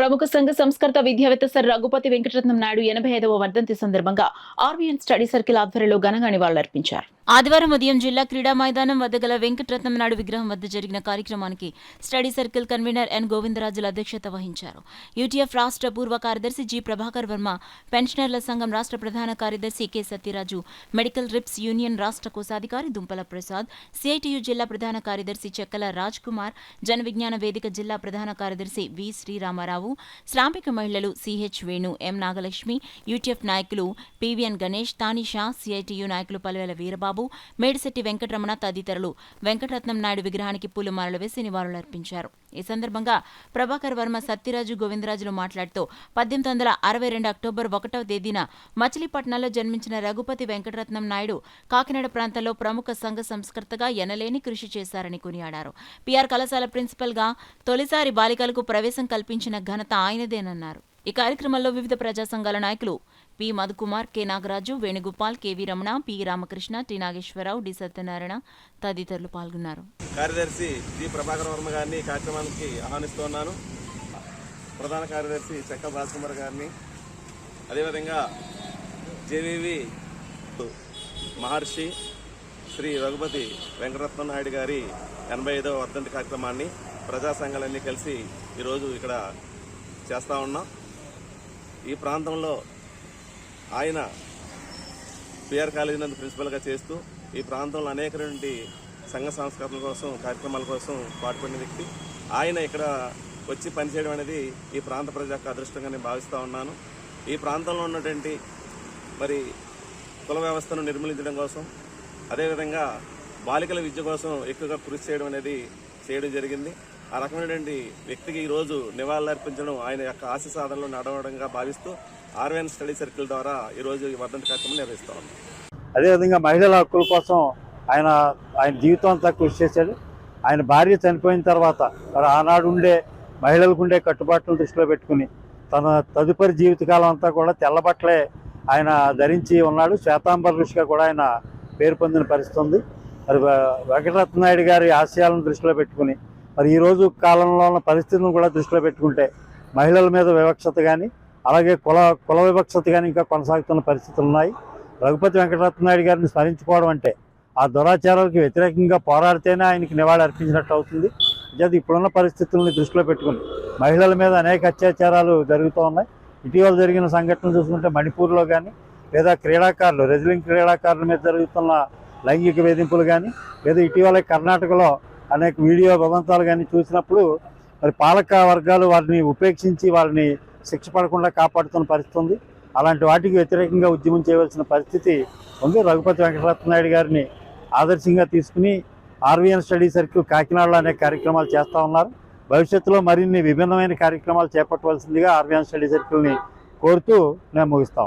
ప్రముఖ సంఘ సంస్కర్త విద్యావేత్త సర్ రఘుపతి వెంకటరత్నం నాయుడు 85వ వర్ధంతి సందర్భంగా ఆర్వీఎన్ స్టడీ సర్కిల్ ఆధ్వర్యంలో ఘనంగా నివాళులర్పించారు. ఆదివారం ఉదయం జిల్లా క్రీడా మైదానం వద్ద గల వెంకటరత్నం నాయుడు విగ్రహం వద్ద జరిగిన కార్యక్రమానికి స్టడీ సర్కిల్ కన్వీనర్ ఎన్ గోవిందరాజుల అధ్యక్షత వహించారు. యూటీఎఫ్ రాష్ట్ర పూర్వ కార్యదర్శి జి ప్రభాకర్ వర్మ, పెన్షనర్ల సంఘం రాష్ట్ర ప్రధాన కార్యదర్శి K Satyaraju, medical reps union రాష్ట్ర కోశాధికారి దుంపల ప్రసాద్, సిఐటియు జిల్లా ప్రధాన కార్యదర్శి చెక్కల రాజ్ కుమార్, జన విజ్ఞాన వేదిక జిల్లా ప్రధాన కార్యదర్శి వి శ్రీరామారావు, శ్రామిక మహిళలు సిహెచ్ వేణు, ఎం నాగలక్ష్మి, యూటీఎఫ్ నాయకులు పివిఎన్ గణేష్, తానిషా, సిఐటియు నాయకులు పలువేల వీరబాబు, మేడిశెట్టి వెంకటరమణ తదితరులు వెంకటరత్నం నాయుడు విగ్రహానికి పూలమాలలు వేసి నివాళులర్పించారు. ఈ సందర్భంగా ప్రభాకర్ వర్మ, సత్యరాజు, గోవిందరాజులు మాట్లాడుతూ 1862 అక్టోబర్ 1వ తేదీన మచిలీపట్నంలో జన్మించిన రఘుపతి వెంకటరత్నం నాయుడు కాకినాడ ప్రాంతంలో ప్రముఖ సంఘ సంస్కర్తగా ఎనలేని కృషి చేశారని కొనియాడారు. పిఆర్ కళాశాల ప్రిన్సిపల్గా తొలిసారి బాలికలకు ప్రవేశం కల్పించిన ఘనత ఆయనదేనన్నారు. ఈ కార్యక్రమంలో వివిధ ప్రజా సంఘాల నాయకులు P Madhukumar, K Nagaraju, Venugopal, KV Ramana, P Ramakrishna, T Nageswararao, D Satyanarayana తదితరులు పాల్గొన్నారు. కార్యదర్శి జి ప్రభాకర్ వర్మ గారిని కార్యక్రమానికి ఆహ్వానిస్తున్నాను. ప్రధాన కార్యదర్శి చెక్కల రాజ్కుమార్ గారిని, అదేవిధంగా జేవీవి మహర్షి శ్రీ రఘుపతి వెంకటరత్నం నాయుడు గారి 85వ వర్ధంతి కార్యక్రమాన్ని ప్రజా సంఘాలన్నీ కలిసి ఈరోజు ఇక్కడ చేస్తూ ఉన్నాం. ఈ ప్రాంతంలో ఆయన పిఆర్ కాలేజీ నందు ప్రిన్సిపల్గా చేస్తూ ఈ ప్రాంతంలో అనేకటువంటి సంఘ సంస్కరణల కోసం, కార్యక్రమాల కోసం పాటుపడిన వ్యక్తి. ఆయన ఇక్కడ వచ్చి పనిచేయడం అనేది ఈ ప్రాంత ప్రజలకు అదృష్టంగా నేను భావిస్తూ ఉన్నాను. ఈ ప్రాంతంలో ఉన్నటువంటి మరి కుల వ్యవస్థను నిర్మూలించడం కోసం, అదేవిధంగా బాలికల విద్య కోసం ఎక్కువగా కృషి చేయడం జరిగింది. ఆ రకమైనటువంటి వ్యక్తికి ఈరోజు నివాళులర్పించడం ఆయన యొక్క ఆశ సాధనలో నడవడంగా భావిస్తూ ఆర్వీఎన్ స్టడీ సర్కిల్ ద్వారా ఈరోజు ఈ వర్ధంతి కార్యక్రమం నిర్వహిస్తూ ఉన్నాం. అదేవిధంగా మహిళల హక్కుల కోసం ఆయన జీవితం అంతా కృషి చేశాడు. ఆయన భార్య చనిపోయిన తర్వాత మరి ఆనాడు ఉండే మహిళలకు ఉండే కట్టుబాట్లను దృష్టిలో పెట్టుకుని తన తదుపరి జీవితకాలం అంతా కూడా తెల్లబట్టలే ఆయన ధరించి ఉన్నాడు. శ్వేతాంబర ఋషిగా కూడా ఆయన పేరు పొందిన పరిస్థితి ఉంది. మరి వెంకటరత్న నాయుడు గారి ఆశయాలను దృష్టిలో పెట్టుకుని మరి ఈరోజు కాలంలో ఉన్న పరిస్థితులను కూడా దృష్టిలో పెట్టుకుంటే మహిళల మీద వివక్షత కానీ, అలాగే కుల వివక్షత కానీ ఇంకా కొనసాగుతున్న పరిస్థితులు ఉన్నాయి. రఘుపతి వెంకటరత్న నాయుడు గారిని స్మరించుకోవడం అంటే ఆ దురాచారాలకు వ్యతిరేకంగా పోరాడితేనే ఆయనకి నివాళి అర్పించినట్టు అవుతుంది. అది ఇప్పుడున్న పరిస్థితులను దృష్టిలో పెట్టుకుని మహిళల మీద అనేక అత్యాచారాలు జరుగుతూ ఉన్నాయి. ఇటీవల జరిగిన సంఘటనలు చూసుకుంటే మణిపూర్లో కానీ, లేదా క్రీడాకారులు రెజ్లింగ్ క్రీడాకారుల మీద జరుగుతున్న లైంగిక వేధింపులు కానీ, లేదా ఇటీవల కర్ణాటకలో అనేక వీడియో బృంతాలు కానీ చూసినప్పుడు మరి పాలక వర్గాలు వారిని ఉపేక్షించి వాళ్ళని శిక్ష పడకుండా కాపాడుతున్న పరిస్థితి ఉంది. అలాంటి వాటికి వ్యతిరేకంగా ఉద్యమం చేయవలసిన పరిస్థితి ఉంది. రఘుపతి వెంకటరత్న నాయుడు గారిని ఆదర్శంగా తీసుకుని ఆర్వీఎన్ స్టడీ సర్కిల్ కాకినాడలో అనేక కార్యక్రమాలు చేస్తూ ఉన్నారు. భవిష్యత్తులో మరిన్ని విభిన్నమైన కార్యక్రమాలు చేపట్టవలసిందిగా ఆర్వీఎన్ స్టడీ సర్కిల్ని కోరుతూ నేను ముగిస్తాను.